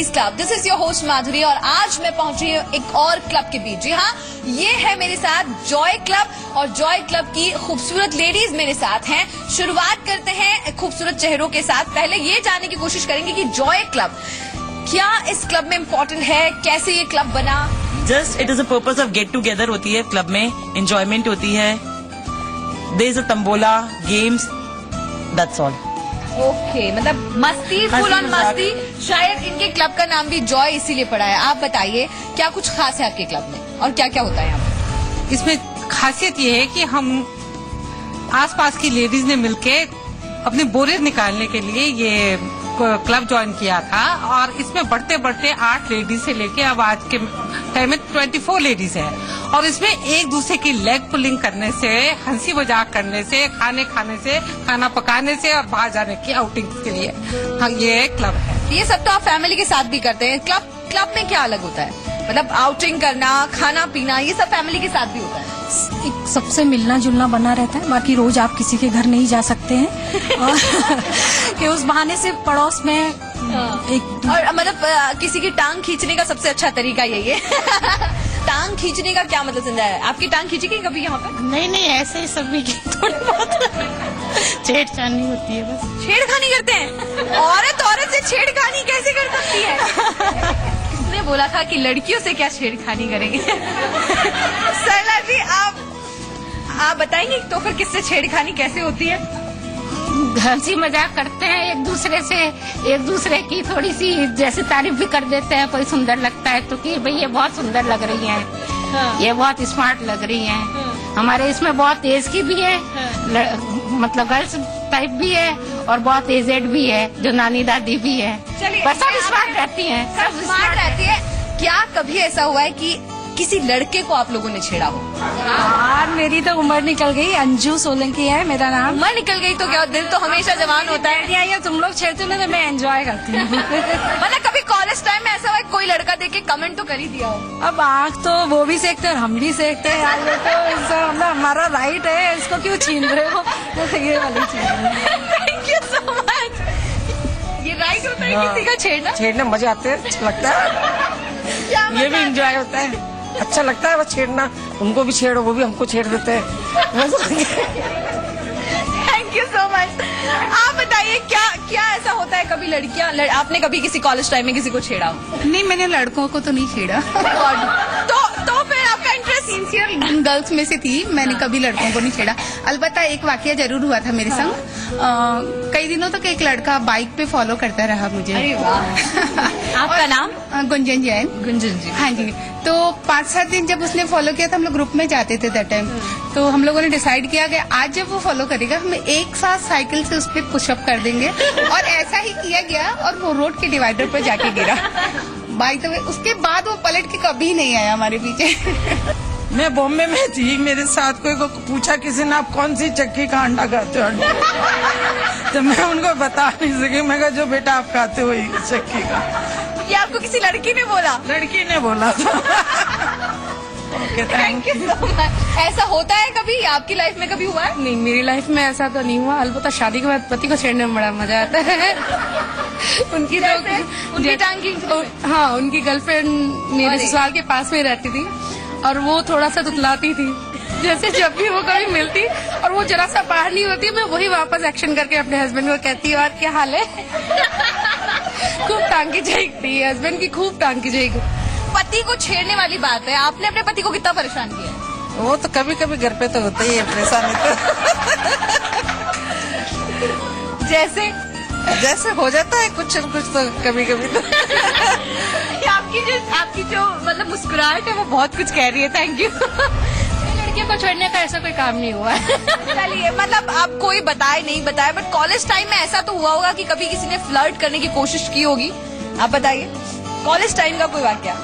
Ladies club. This is your host Madhuri और आज मैं पहुंची हूँ एक और क्लब के बीच। जी हाँ, ये है मेरे साथ जॉय क्लब और जॉय क्लब की खूबसूरत लेडीज मेरे साथ हैं। शुरुआत करते हैं खूबसूरत चेहरों के साथ। पहले ये जानने की कोशिश करेंगे कि जॉय क्लब क्या इस क्लब में इम्पोर्टेंट है, कैसे ये क्लब बना। Just it is a purpose of get together होती है क्लब में, एंजॉयमेंट होती है, there is a tambola, games, that's all. Okay, मतलब मस्ती, फुल ऑन मस्ती। शायद इनके क्लब का नाम भी जॉय इसीलिए पड़ा है। आप बताइए क्या कुछ खास है आपके क्लब में और क्या क्या होता है यहाँ पे? इसमें खासियत ये है कि हम आसपास की लेडीज ने मिलके अपनी बोरियत निकालने के लिए ये क्लब ज्वाइन किया था और इसमें बढ़ते बढ़ते 8 लेडीज से लेके अब आज के टाइम में 24 लेडीज है और इसमें एक दूसरे की लेग पुलिंग करने से, हंसी मजाक करने से, खाने से, खाना पकाने से और बाहर जाने की आउटिंग के लिए हाँ ये क्लब है। ये सब तो आप फैमिली के साथ भी करते हैं। क्लब में क्या अलग होता है? मतलब आउटिंग करना, खाना पीना, ये सब फैमिली के साथ भी होता है। एक सबसे मिलना जुलना बना रहता है। बाकी रोज आप किसी के घर नहीं जा सकते हैं और कि उस बहाने से पड़ोस में एक और मतलब किसी की टांग खींचने का सबसे अच्छा तरीका यही है। टांग खींचने का क्या मतलब समझा है? आपकी टांग खींची गई कभी यहाँ पे? नहीं ऐसे ही सभी की थोड़ी बहुत छेड़छानी होती है बस। छेड़खानी करते हैं? औरत से छेड़खानी कैसे कर सकती है? किसने बोला था कि लड़कियों से क्या छेड़खानी करेंगे? सरला जी आप बताएंगे तो फिर किससे छेड़खानी कैसे होती है? हंसी मजाक करते हैं एक दूसरे से, एक दूसरे की थोड़ी सी जैसे तारीफ भी कर देते हैं। कोई सुंदर लगता है तो कि भाई ये बहुत सुंदर लग रही है, ये बहुत स्मार्ट लग रही है। हमारे इसमें बहुत एज की भी है, मतलब गर्ल्स टाइप भी है और बहुत एजेड भी है, जो नानी दादी भी है। बस सब स्मार्ट रहती हैं, सब स्मार्ट रहती है। क्या कभी ऐसा हुआ है कि किसी लड़के को आप लोगों ने छेड़ा हो? यार मेरी तो उम्र निकल गई। अंजू सोलंकी है मेरा नाम। उम्र निकल गई तो क्या, दिल तो हमेशा जवान होता है। या तुम लोग छेड़ते हो ना तो मैं एंजॉय करती हूँ। मतलब कभी कॉलेज टाइम में ऐसा हुआ कोई लड़का देख के कमेंट तो कर ही दिया हो? अब आँख तो वो भी सेकते और हम भी सेकते हैं यार। ये तो हमारा राइट है, इसको क्यों छीन रहे हो? ये वाली चीज। Thank you so much. ये राइट होता है किसी का छेड़ना? छेड़ने मजे आते हैं, अच्छा लगता है। ये भी एंजॉय होता है, अच्छा लगता है वो छेड़ना। उनको भी छेड़ो, वो भी हमको छेड़ देते हैं। Thank you so much. आप बताइए क्या ऐसा होता है कभी लड़कियां, आपने कभी किसी कॉलेज टाइम में किसी को छेड़ा हो? नहीं, मैंने लड़कों को तो नहीं छेड़ा। तो फिर आपका इंटरेस्ट सिंसियर गर्ल्स में से थी, मैंने कभी लड़कों को नहीं छेड़ा। अलबत्ता एक वाकया जरूर हुआ था मेरे संग। कई दिनों तक एक लड़का बाइक पे फॉलो करता रहा मुझे। अरे वाह। आपका नाम? गुंजन जैन। गुंजन जी। हाँ जी। तो 5-7 दिन जब उसने फॉलो किया तो हम लोग ग्रुप में जाते थे दैट टाइम। तो हम लोगों ने डिसाइड किया कि आज जब वो फॉलो करेगा हम एक साथ साइकिल से उस पर पुशअप कर देंगे और ऐसा ही किया गया और वो रोड के डिवाइडर पर जाके गिरा। बाय द वे उसके बाद वो पलट के कभी नहीं आया हमारे पीछे। मैं बॉम्बे में थी, मेरे साथ कोई को पूछा किसी ने आप कौन सी चक्की का अंडा खाते हो, तो मैं उनको बता नहीं सकी। मैं कहा जो बेटा आप खाते हो ये चक्की का। ये आपको किसी लड़की ने बोला? लड़की ने बोला था। Okay, thank you so much. ऐसा होता है कभी आपकी लाइफ में, कभी हुआ है? नहीं, मेरी लाइफ में ऐसा तो नहीं हुआ। अलबत्ता शादी के बाद पति को छेड़ने में बड़ा मजा आता है। उनकी टांग खींचने? हाँ, उनकी गर्लफ्रेंड मेरे ससुराल के पास में रहती थी और वो थोड़ा सा तुतलाती थी। जैसे जब भी वो कभी मिलती और वो जरा सा बाहर नहीं होती, मैं वही वापस एक्शन करके अपने हस्बैंड को कहती और क्या हाल है। खूब टांग की झेकती, हस्बैंड की खूब टांग की झेक। पति को छेड़ने वाली बात है, आपने अपने पति को कितना परेशान किया? वो तो कभी कभी घर पे तो होता ही है परेशानी तो। जैसे हो जाता है कुछ न कुछ तो कभी कभी तो। आपकी जो मतलब मुस्कुराहट है वो बहुत कुछ कह रही है। Thank you. लड़कियों को छेड़ने का ऐसा कोई काम नहीं हुआ। चलिए, मतलब आप कोई बताए नहीं बताए, बट कॉलेज टाइम में ऐसा तो हुआ होगा कि कभी किसी ने फ्लर्ट करने की कोशिश की होगी। आप बताइए कॉलेज टाइम का कोई वाकया।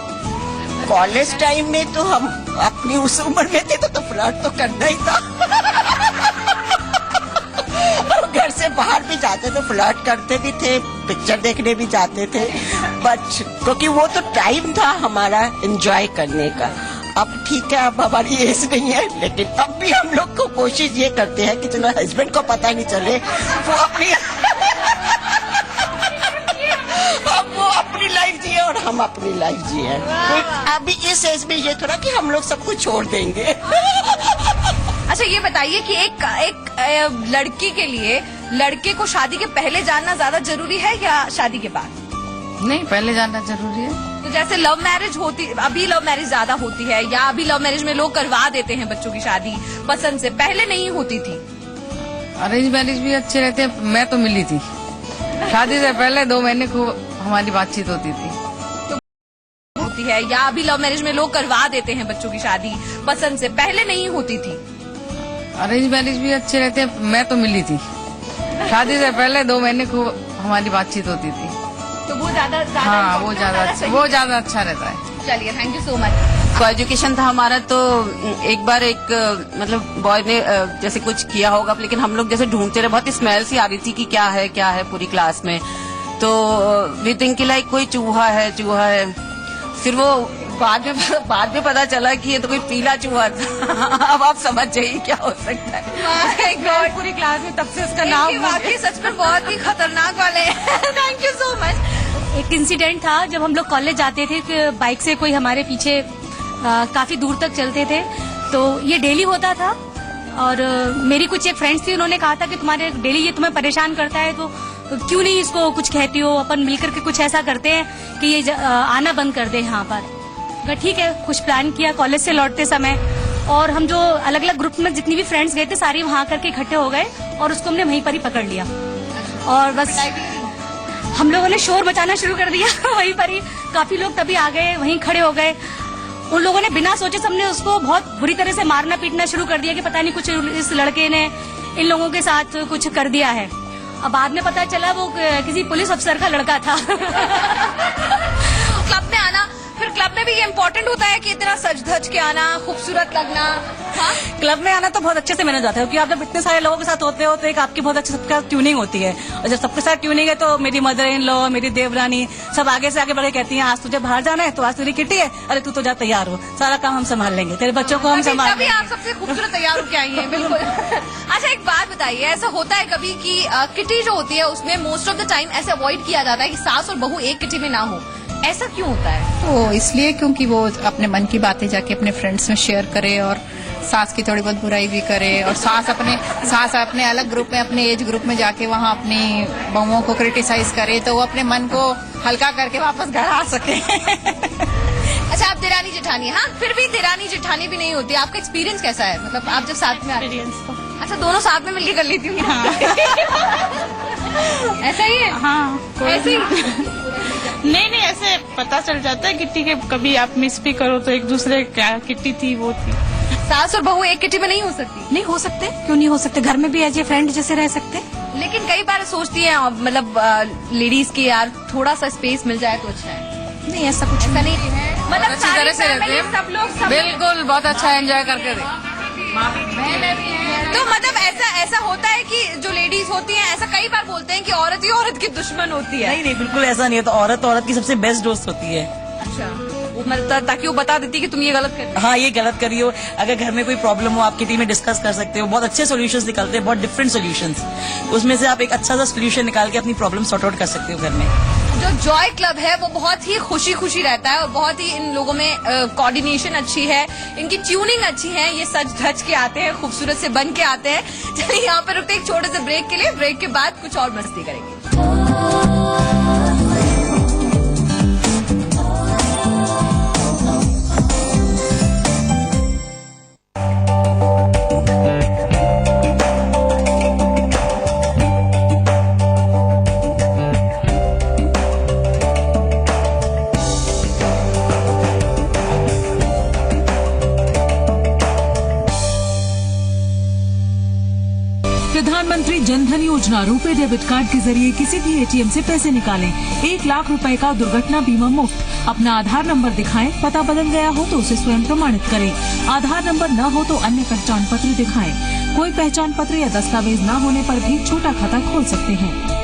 कॉलेज टाइम में तो हम अपनी उस उम्र में थे तो फ्लर्ट तो करना ही था। घर से बाहर भी जाते थे, फ्लर्ट करते भी थे, पिक्चर देखने भी जाते थे, बट क्योंकि वो तो टाइम था हमारा एंजॉय करने का। अब ठीक है, अब हमारी एज नहीं है, लेकिन अब भी हम लोग को कोशिश ये करते हैं कि चलो हस्बैंड को पता नहीं चले, वो अपनी लाइफ जिए जिए और हम अपनी लाइफ जिए। अभी इस एज में ये थोड़ा कि हम लोग सब कुछ छोड़ देंगे। अच्छा ये बताइए कि एक लड़की के लिए लड़के को शादी के पहले जानना ज्यादा जरूरी है या शादी के बाद? नहीं, पहले जानना जरूरी है। तो जैसे लव मैरिज होती, अभी लव मैरिज ज्यादा होती है या अभी लव मैरिज में लोग करवा देते हैं बच्चों की शादी पसंद से, पहले नहीं होती थी। अरेंज मैरिज भी अच्छे रहते हैं। मैं तो मिली थी शादी से पहले 2 महीने को हमारी बातचीत होती थी। होती है या अभी लव मैरिज में लोग करवा देते हैं बच्चों की शादी पसंद से, पहले नहीं होती थी। अरेंज मैरिज भी अच्छे रहते हैं। मैं तो मिली थी शादी से पहले 2 महीने को हमारी बातचीत होती थी। तो वो ज्यादा हाँ, वो ज्यादा अच्छा रहता है। चलिए, थैंक यू सो मच। को एजुकेशन था हमारा, तो एक बार मतलब बॉय ने जैसे कुछ किया होगा, लेकिन हम लोग जैसे ढूंढते रहे, बहुत स्मेल सी आ रही थी कि क्या है पूरी क्लास में। तो वी थिंक लाइक कोई चूहा है। फिर वो बाद में पता चला कि ये तो कोई पीला चूहा था। अब आप समझ जाइए क्या हो सकता है। पूरी क्लास में तब से उसका नाम वाकई सच में बहुत ही खतरनाक वाले हैं। Thank you so much. एक इंसिडेंट था जब हम लोग कॉलेज जाते थे कि बाइक से कोई हमारे पीछे काफी दूर तक चलते थे, तो ये डेली होता था। और मेरी कुछ एक फ्रेंड्स थी, उन्होंने कहा था कि तुम्हारे डेली ये तुम्हें परेशान करता है, तो क्यों नहीं इसको कुछ कहती हो, अपन मिलकर के कुछ ऐसा करते हैं कि ये आना बंद कर दे यहाँ पर। ठीक है, कुछ प्लान किया कॉलेज से लौटते समय, और हम जो अलग अलग ग्रुप में जितनी भी फ्रेंड्स गए थे सारी वहां करके इकट्ठे हो गए और उसको हमने वहीं पर ही पकड़ लिया और बस हम लोगों ने शोर मचाना शुरू कर दिया। वहीं पर ही काफी लोग तभी आ गए, वहीं खड़े हो गए। उन लोगों ने बिना सोचे सबने उसको बहुत बुरी तरह से मारना पीटना शुरू कर दिया कि पता नहीं कुछ इस लड़के ने इन लोगों के साथ कुछ कर दिया है। अब बाद में पता चला वो किसी पुलिस अफसर का लड़का था। क्लब में आना, फिर क्लब में भी ये इम्पोर्टेंट होता है कि इतना सज धज के आना, खूबसूरत लगना। हाँ? क्लब में आना तो बहुत अच्छे से मैंने जाता है, क्योंकि आप जब इतने सारे लोगों के साथ होते हो तो एक आपकी बहुत अच्छी सबका ट्यूनिंग होती है। और जब सबके साथ ट्यूनिंग है तो मेरी मदर इन लॉ, मेरी देवरानी सब आगे से आगे बढ़े कहती हैं आज तुझे बाहर जाना है तो आज तेरी किट्टी है, अरे तू तो जा तैयार हो, सारा काम हम संभाल लेंगे, तेरे बच्चों को हम संभाल तभी आप सबसे खूबसूरत तैयार होके आई हैं। बिल्कुल। अच्छा एक बात बताइए, ऐसा होता है कभी कि किटी जो होती है उसमें मोस्ट ऑफ द टाइम ऐसे अवॉइड किया जाता है कि सास और बहू एक किटी में ना हो, ऐसा क्यों होता है? तो इसलिए क्योंकि वो अपने मन की बातें जाके अपने फ्रेंड्स में शेयर करे और सास की थोड़ी बहुत बुराई भी करे, और सास अपने अलग ग्रुप में, अपने एज ग्रुप में जाके वहाँ अपनी बहुओं को क्रिटिसाइज करे, तो वो अपने मन को हल्का करके वापस घर आ सके। अच्छा आप देरानी जेठानी, हाँ फिर भी देरानी जेठानी भी नहीं होती, आपका एक्सपीरियंस कैसा है? मतलब आप जब साथ में आते हैं, अच्छा दोनों साथ में मिलकर कर लेती हूँ। ऐसा ही है? हाँ, ऐसे ही? नहीं ऐसे पता चल जाता है किट्टी के, कभी आप मिस भी करो तो एक दूसरे क्या किट्टी थी वो थी। सास और बहू एक किटी में नहीं हो सकती? नहीं हो सकते, क्यों नहीं हो सकते, घर में भी एज ए फ्रेंड जैसे रह सकते। लेकिन कई बार सोचती है मतलब लेडीज की यार थोड़ा सा स्पेस मिल जाए तो अच्छा है। नहीं ऐसा कुछ ऐसा नहीं है, मतलब अच्छी तरह से रहते हैं, सब लोग बिल्कुल बहुत अच्छा एंजॉय करके तो मतलब ऐसा होता है कि जो लेडीज होती हैं ऐसा कई बार बोलते हैं कि औरत ही औरत की दुश्मन होती है। नहीं बिल्कुल ऐसा नहीं है, तो औरत की सबसे बेस्ट दोस्त होती है। अच्छा, मतलब ताकि वो बता देती कि तुम ये गलत कर, हाँ ये गलत करी हो, अगर घर में कोई प्रॉब्लम हो आप किटी में डिस्कस कर सकते हो, बहुत अच्छे सॉल्यूशंस निकलते हैं, बहुत डिफरेंट सॉल्यूशंस, उसमें से आप एक अच्छा सा सॉल्यूशन निकाल के अपनी प्रॉब्लम सॉर्ट आउट कर सकते हो घर में। जो जॉय क्लब है वो बहुत ही खुशी रहता है और बहुत ही इन लोगों में कोऑर्डिनेशन अच्छी है, इनकी ट्यूनिंग अच्छी है, ये सज धज के आते हैं, खूबसूरत से बन के आते हैं। चलिए यहाँ पर रुकते एक छोटे से ब्रेक के लिए, ब्रेक के बाद कुछ और मस्ती करेंगे। प्रधानमंत्री जनधन योजना रुपए डेबिट कार्ड के जरिए किसी भी एटीएम से पैसे निकालें। 1 लाख रुपए का दुर्घटना बीमा मुफ्त। अपना आधार नंबर दिखाएं, पता बदल गया हो तो उसे स्वयं प्रमाणित करें। आधार नंबर न हो तो अन्य पहचान पत्र दिखाएं। कोई पहचान पत्र या दस्तावेज न होने पर भी छोटा खाता खोल सकते हैं।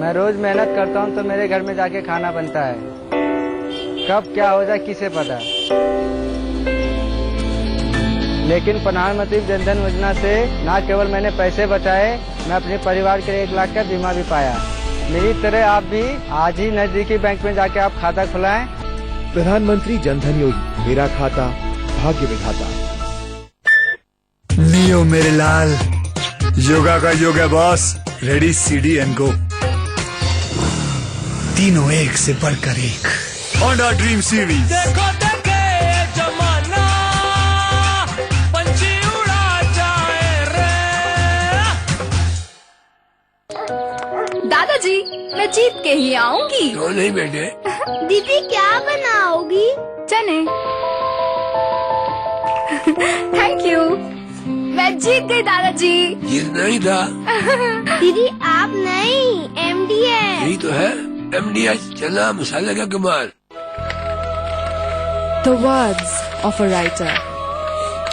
मैं रोज मेहनत करता हूँ तो मेरे घर में जाके खाना बनता है। कब क्या हो जाए किसे पता। लेकिन प्रधानमंत्री जनधन योजना से न केवल मैंने पैसे बचाए, मैं अपने परिवार के लिए 1 लाख का बीमा भी पाया। मेरी तरह आप भी आज ही नजदीकी बैंक में जाके आप खाता खुलाएं। प्रधानमंत्री जनधन योजना, मेरा खाता भाग्य विधाता। नियो मेरे लाल, योगा का योग है boss. Ready CD and go. तीनों एक से बढ़कर एक। Honda dream series. देखो देखे जमाना, पंछी उड़ा जाए रे। दादाजी, मैं जीत के ही आऊंगी। क्यों नहीं बेटे? दीदी क्या बनाओगी? चने। Thank you. मैं जीत गई दादाजी। जीतना ही था। दीदी आप नहीं, एमडी है। यही तो है, एमडी। चना मसाला का कमाल। The words of a writer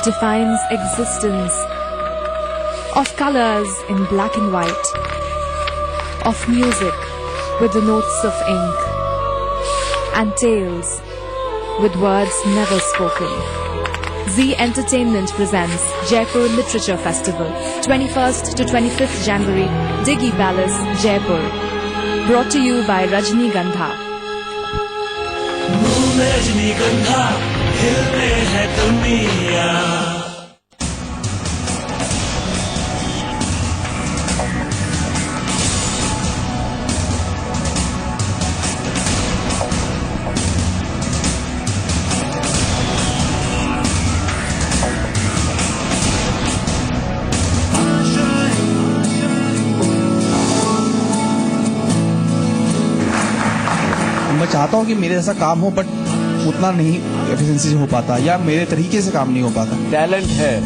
defines existence, of colors in black and white, of music with the notes of ink, and tales with words never spoken. Zee Entertainment presents Jaipur Literature Festival, 21st to 25th January, Diggy Palace, Jaipur. Brought to you by Rajnigandha. रजनीगंधा हिलने है दुनिया। मैं चाहता हूँ कि मेरे जैसा काम हो, बट उतना नहीं एफिशिएंसी से हो पाता या मेरे तरीके से काम नहीं हो पाता। टैलेंट है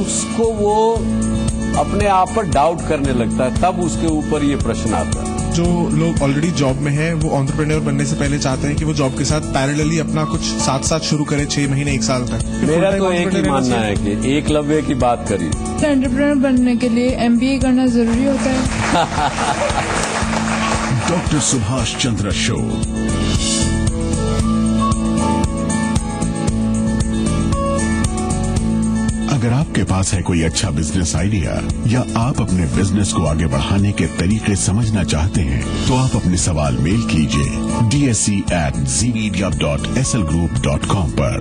उसको, वो अपने आप पर डाउट करने लगता है, तब उसके ऊपर ये प्रश्न आता है। जो लोग ऑलरेडी जॉब में हैं, वो एंटरप्रेन्योर बनने से पहले चाहते हैं कि वो जॉब के साथ पैरेलली अपना कुछ साथ शुरू करें 6 महीने 1 साल तक। मेरा तो एक ही मानना है कि एकलव्य की बात करी। एंटरप्रेन्योर बनने के लिए MBA करना जरूरी होता है। Doctor Subhash Chandra show. अगर आपके पास है कोई अच्छा बिजनेस आइडिया या आप अपने बिजनेस को आगे बढ़ाने के तरीके समझना चाहते हैं, तो आप अपने सवाल मेल कीजिए dsc@zmedia.slgroup.com पर।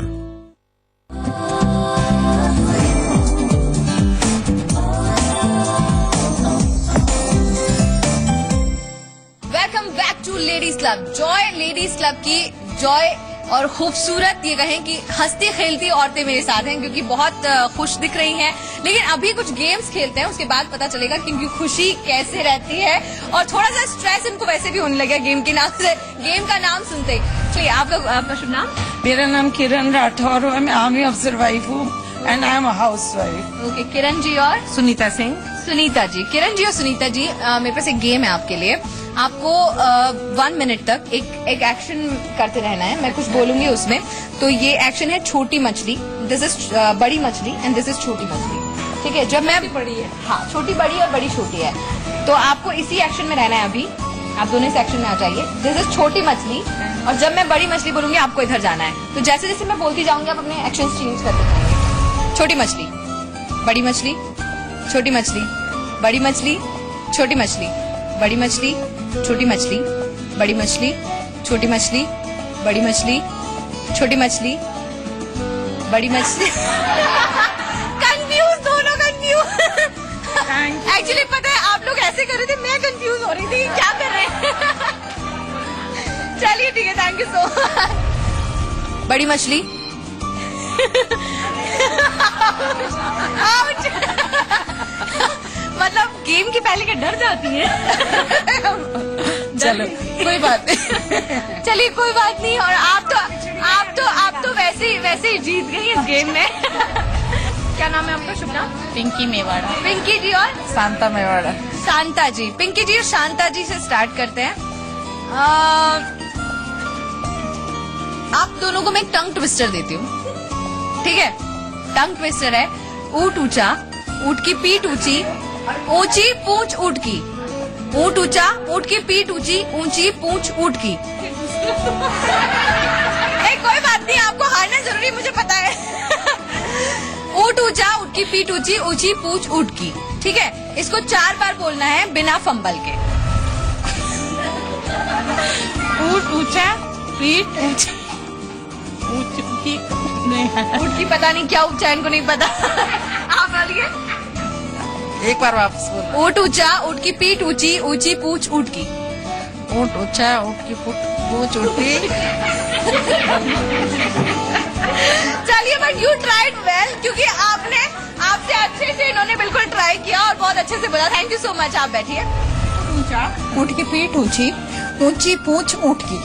Welcome back to ladies club. Joy ladies club की जॉय और खूबसूरत, ये कहें कि हंसती खेलती औरतें मेरे साथ हैं, क्योंकि बहुत खुश दिख रही हैं। लेकिन अभी कुछ गेम्स खेलते हैं, उसके बाद पता चलेगा कि इनकी खुशी कैसे रहती है। और थोड़ा सा स्ट्रेस इनको वैसे भी होने लगा गेम के नाम से, गेम का नाम सुनते ही। चलिए, आपका शुभ नाम? मेरा नाम किरण राठौर है। मैं आर्मी अफसर वाइफ हूँ and I am a housewife. Okay, Kiran ji और सुनीता सिंह। सुनीता जी, किरण जी और सुनीता जी, मेरे पास एक गेम है आपके लिए। आपको 1 मिनट तक एक एक्शन करते रहना है। मैं कुछ बोलूंगी उसमें। तो ये एक्शन है छोटी मछली, दिस इज बड़ी मछली एंड दिस इज छोटी मछली। ठीक है? जब मैं बड़ी है, हाँ, छोटी बड़ी और बड़ी छोटी है, तो आपको इसी एक्शन में रहना है। अभी आप दोनों इस एक्शन में आ जाइए। दिस इज छोटी मछली, और जब मैं बड़ी मछली बोलूंगी आपको इधर जाना है। तो जैसे जैसे मैं बोलती जाऊंगी आप अपने एक्शन चेंज करते जाएंगे। छोटी मछली, बड़ी मछली, छोटी मछली, बड़ी मछली, छोटी मछली, बड़ी मछली, छोटी मछली, बड़ी मछली, छोटी मछली, बड़ी मछली, छोटी मछली, बड़ी मछली। कंफ्यूज, दोनों कंफ्यूज। एक्चुअली पता है, आप लोग ऐसे कर रहे थे, मैं कंफ्यूज हो रही थी क्या कर रहे हैं। चलिए ठीक है, थैंक यू सो मच। बड़ी मछली। मतलब गेम के पहले क्या डर जाती है? चलो कोई बात नहीं। चलिए कोई बात नहीं। और आप तो वैसे ही जीत गई इस गेम में। क्या नाम है आपका? शुभ नाम? पिंकी मेवाड़ा। पिंकी जी और शांता मेवाड़ा। शांता जी। पिंकी जी और शांता जी से स्टार्ट करते हैं। आप दोनों को मैं एक टंग ट्विस्टर देती हूँ, ठीक है? टंग ट्विस्टर है, ऊंट ऊंचा, ऊंट की पीठ ऊंची, ऊंची पूंछ ऊंट की। ऊंट ऊंचा, ऊंट की पीठ ऊंची, ऊंची पूंछ ऊंट की। कोई बात नहीं, आपको हारना जरूरी, मुझे पता है। ऊंट ऊंचा, ऊंट की पीठ ऊंची, ऊंची पूंछ ऊंट की। ठीक है, इसको 4 बार बोलना है बिना फंबल के। ऊंट ऊंचा, पीठ ऊंची, ऊंट की ऊंट की पता नहीं क्या ऊंचा, इनको नहीं पता। आप बोलिए एक बार वापस बोलो। ऊंट ऊंचा, ऊंट की पीठ ऊंची, ऊंची पूंछ ऊंट की। ऊंट ऊंचा, ऊंट की पूंछ ऊंटी। चलिए, बट यू ट्राइड वेल, क्योंकि आपसे अच्छे से इन्होंने बिल्कुल ट्राई किया और बहुत अच्छे से बोला। Thank you so much. आप बैठिए। ऊंचा, ऊंट की पीठ ऊंची, ऊंची पूंछ ऊंट की।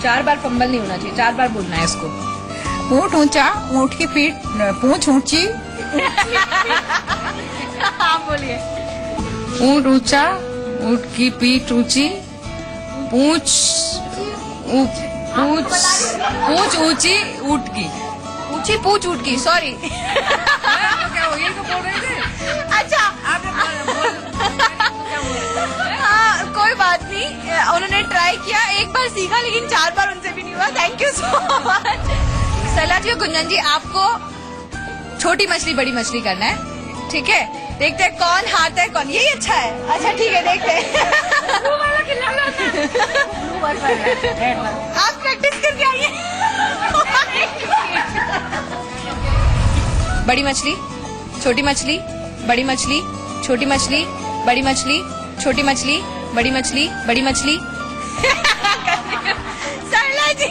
4 बार फंबल नहीं होना चाहिए, 4 बार बोलना है इसको। ऊंट ऊंचा, ऊंट की पीठ पूंछ ऊंची। आप बोलिए। ऊंट ऊंचा, ऊंट की पीठ ऊंची, पूंछ ऊंची ऊंट की। ऊंची पूंछ ऊंट की, सॉरी। क्या हो, यही तो बोल रहे थे। अच्छा, हाँ, कोई बात नहीं, उन्होंने ट्राई किया, एक बार सीखा, लेकिन 4 बार उनसे भी नहीं हुआ। Thank you so much. सला जी और गुंजन जी, आपको छोटी मछली बड़ी मछली करना है। ठीक है, देखते हैं कौन हारता है कौन। यही अच्छा है। अच्छा ठीक है, देखते हैं। आप प्रैक्टिस करके आइए। बड़ी मछली, छोटी मछली, बड़ी मछली, छोटी मछली, बड़ी मछली, छोटी मछली, बड़ी मछली, बड़ी मछली। सरला जी,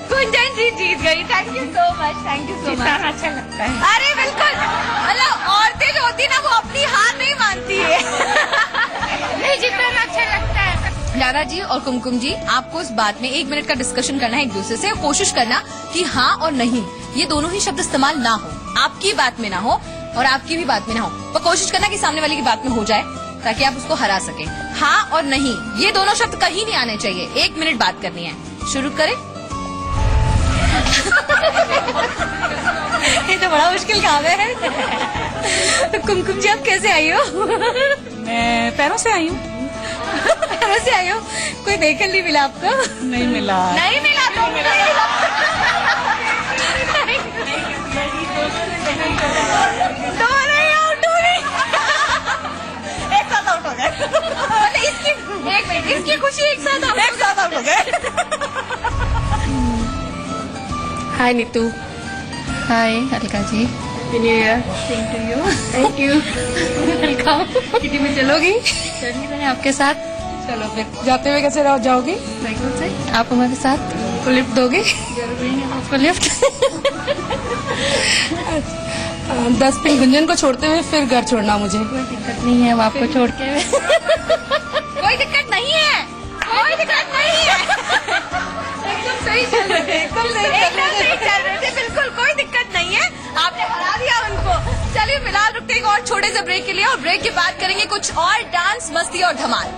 गुंजन जी जीत गई। Thank you so much, thank you so much. अच्छा लगता है। अरे बिल्कुल, मतलब औरतें जो होती है ना, वो अपनी हार नहीं मानती है। नहीं, जितना अच्छा लगता है। लारा जी और कुमकुम जी, आपको इस बात में 1 मिनट का डिस्कशन करना है एक दूसरे से। कोशिश करना कि हाँ और नहीं, ये दोनों ही शब्द इस्तेमाल ना हो, आपकी बात में ना हो और आपकी भी बात में ना हो। पर कोशिश करना कि सामने वाले की बात में हो जाए, ताकि आप उसको हरा सके। हाँ और नहीं, ये दोनों शब्द कहीं नहीं आने चाहिए। 1 मिनट बात करनी है। शुरू करें। ये तो बड़ा मुश्किल काम है। तो कुमकुम जी, आप कैसे आई हो? मैं पैरों से आई हूँ। पैरों से आई हो? कोई देखल नहीं मिला आपको? नहीं मिला। नहीं मिला तो दोनों ही आउट हो गए। एक साथ आउट हो गए। इसकी खुशी एक साथ आउट हो गए। Hi Neetu. Hi Alka ji. Happy new year. Same to you. Thank you. Welcome. Kitty में चलोगी? चलिए, मैंने आपके साथ। चलो फिर, जाते हुए कैसे जाओगी? साइकिल से। आप हमारे साथ को लिफ्ट दोगे? जरूर देंगे आपको लिफ्ट। 10 मिनट गुंजन को छोड़ते हुए फिर घर छोड़ना मुझे। कोई दिक्कत नहीं है, अब आपको छोड़ के। कोई दिक्कत नहीं है, कोई दिक्कत नहीं है। एकदम सही चल रहे थे, एकदम सही चल रहे थे, बिल्कुल कोई दिक्कत नहीं है। आपने हरा दिया उनको। चलिए, फिलहाल रुकते हैं और छोटे से ब्रेक के लिए, और ब्रेक के बाद करेंगे कुछ और डांस, मस्ती और धमाल।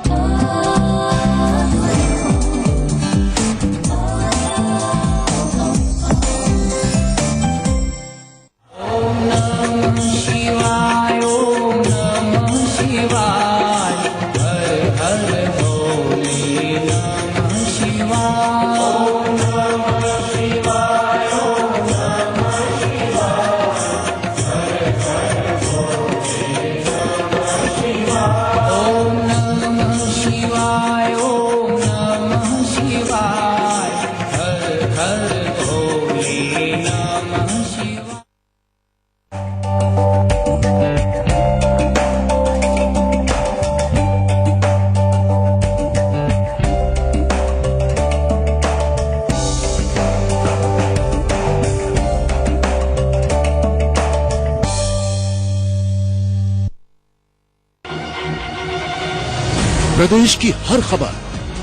प्रदेश की हर खबर,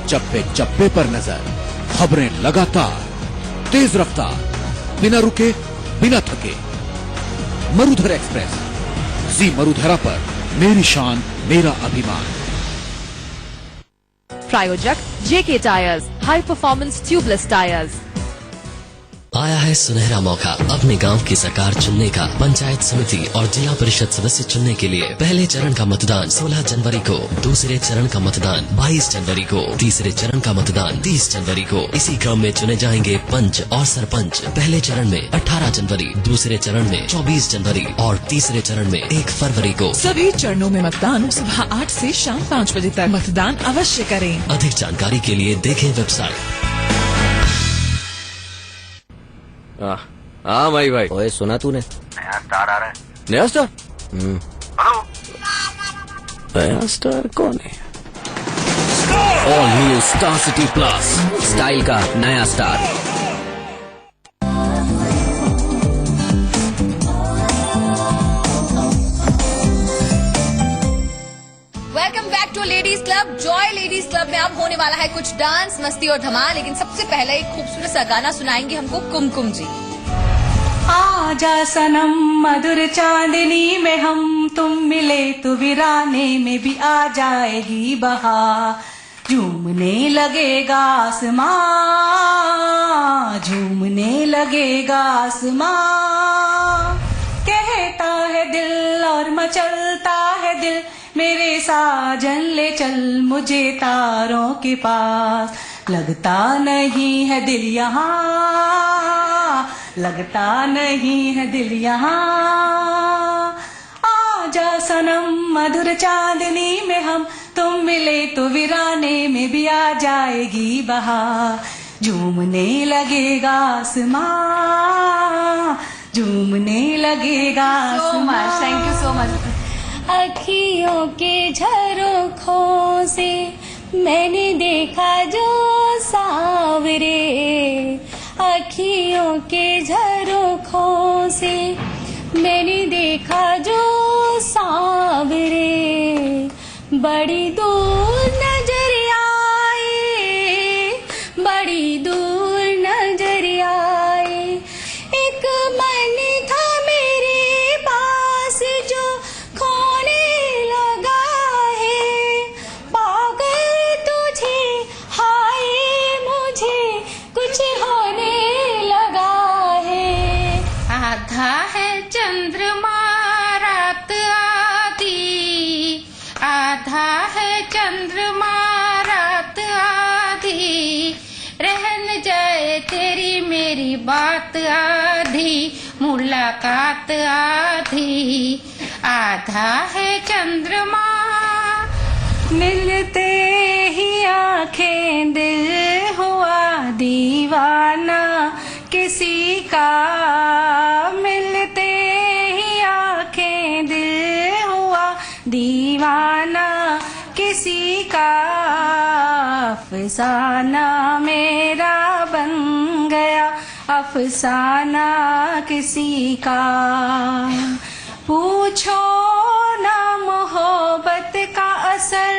चप्पे चप्पे पर नजर, खबरें लगातार, तेज रफ्तार, बिना रुके बिना थके। मरुधर एक्सप्रेस, जी मरुधरा पर मेरी शान मेरा अभिमान। प्रायोजक JK tyres, high performance tubeless tyres. आया है सुनहरा मौका अपने गांव की सरकार चुनने का। पंचायत समिति और जिला परिषद सदस्य चुनने के लिए पहले चरण का मतदान 16 जनवरी को, दूसरे चरण का मतदान 22 जनवरी को, तीसरे चरण का मतदान 30 जनवरी को। इसी क्रम में चुने जाएंगे पंच और सरपंच। पहले चरण में 18 जनवरी, दूसरे चरण में 24 जनवरी और तीसरे चरण में 1 फरवरी को। सभी चरणों में मतदान सुबह 8 से शाम 5 बजे तक। मतदान अवश्य करें। अधिक जानकारी के लिए देखें वेबसाइट। हाँ भाई ओए सुना तूने? नया स्टार आ रहा है। नया स्टार? नया स्टार कौन है? All new Star City plus, style का नया star. Welcome back to ladies club. Joy ladies club में अब होने वाला है कुछ डांस, मस्ती और धमाल, लेकिन सबसे पहले एक खूबसूरत सा गाना सुनाएंगे हमको कुमकुम जी। आजा सनम मधुर चांदनी में हम तुम मिले तो वीराने में भी आ जाएगी बहार। झूमने लगेगा आसमां, झूमने लगेगा आसमां। कहता है दिल और मचलता है दिल, मेरे साजन ले चल मुझे तारों के पास। लगता नहीं है दिल यहाँ, लगता नहीं है दिल यहाँ। आजा सनम मधुर चांदनी में हम तुम मिले तो वीराने में भी आ जाएगी बहार। झूमने लगेगा आसमां, झूमने लगेगा आसमां। Thank you so much. अखियों के झरोखों से मैंने देखा जो सावरे, अखियों के झरोखों से मैंने देखा जो सावरे। बड़ी दूर नजर आए, बड़ी दूर नजर आए। एक मन था मेरे पास जो खोने लगा है। पागल तुझे हाय मुझे कुछ होने लगा है। आधा है चंद्रमा रात आधी, आधा है चंद्रमा रात आधी। रहन जाए तेरी मेरी बात आधी, मुलाकात आधी। आधा है चंद्रमा। मिलते ही आंखें दिल हुआ दीवाना किसी का। मिलते ही आंखें दिल हुआ दीवाना किसी का। अफसाना मेरा बन गया अफसाना किसी का। पूछो ना मोहब्बत का असर,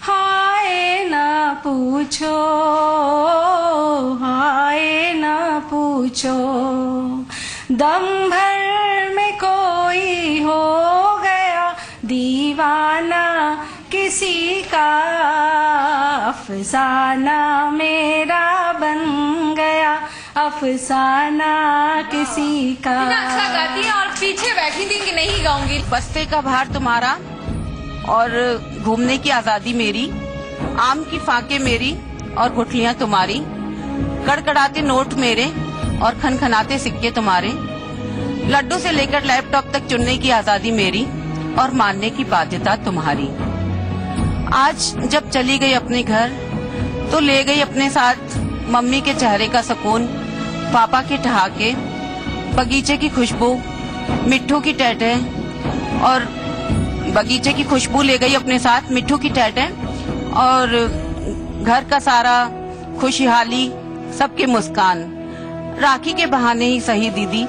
हाय ना पूछो, हाय ना पूछो। दम भर में कोई हो गया दीवाना किसी का। अफसाना मेरा बन गया अफसाना किसी का। अच्छा गाती है और पीछे बैठी थी कि नहीं गाऊंगी। बस्ते का भार तुम्हारा और घूमने की आजादी मेरी। आम की फाके मेरी और गुठलियां तुम्हारी। कड़कड़ाते नोट मेरे और खनखनाते सिक्के तुम्हारे। लड्डू से लेकर लैपटॉप तक चुनने की आजादी मेरी और मानने की बाध्यता तुम्हारी। आज जब चली गई अपने घर तो ले गई अपने साथ मम्मी के चेहरे का सुकून, पापा के ठहाके, बगीचे की खुशबू, मिट्ठू की टहटह। और बगीचे की खुशबू ले गई अपने साथ, मिट्ठू की टहटह और घर का सारा खुशहाली, सबके मुस्कान। राखी के बहाने ही सही दीदी,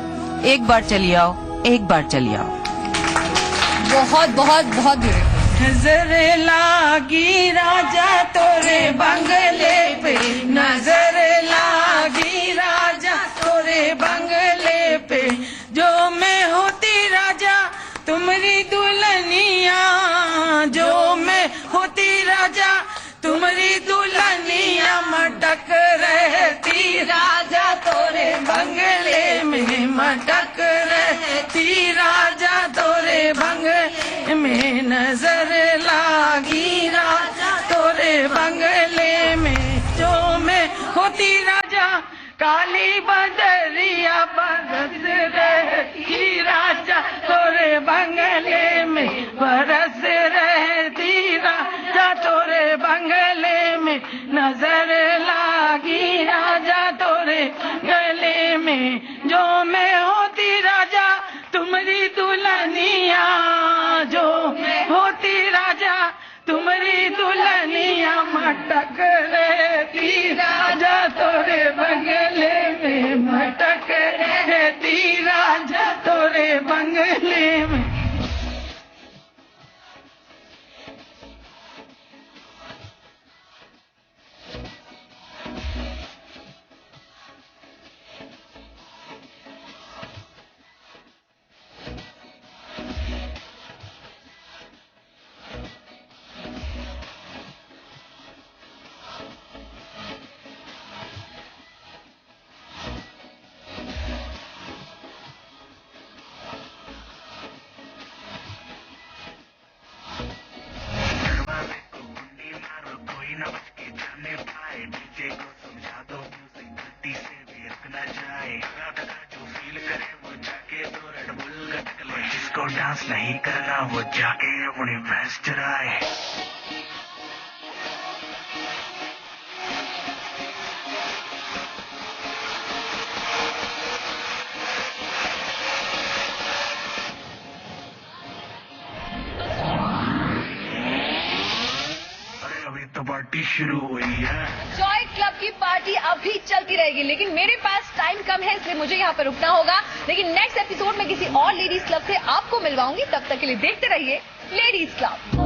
एक बार चली आओ, एक बार चली आओ। बहुत बहुत बहुत ब्यूटीफुल। नजर लागी राजा तोरे बंगले पे, नजर लागी राजा तोरे बंगले पे। जो मैं होती राजा तुम्हारी दुल्हनिया, जो मैं होती राजा तुम्हारी दुल्हनिया। मटक रहती राजा तोरे बंगले में मटक रहती राजा तोरे बंगले में नजर लागी राजा तोरे बंगले में जो मैं होती राजा काली बदरिया बरस रहती राजा तोरे बंगले में बरस रहती राजा तोरे बंगले में नजर लागी राजा तोरे गले में जो मैं होती राजा तुम्हारी दुल्हनिया जो होती राजा तुम्हारी दुल्हनिया मटक रहती राजा तोरे बंगले में मटक रहती राजा तोरे बंगले में। जिसको डांस नहीं करना वो जाके अपनी भैंस चराए। अभी तो पार्टी शुरू हुई है। जॉय क्लब की पार्टी अभी चलती रहेगी, लेकिन मेरे पास टाइम कम है इसलिए मुझे यहाँ पर रुकना होगा। लेकिन नेक्स्ट एपिसोड में किसी और लेडीज क्लब से आपको मिलवाऊंगी। तब तक के लिए देखते रहिए लेडीज क्लब।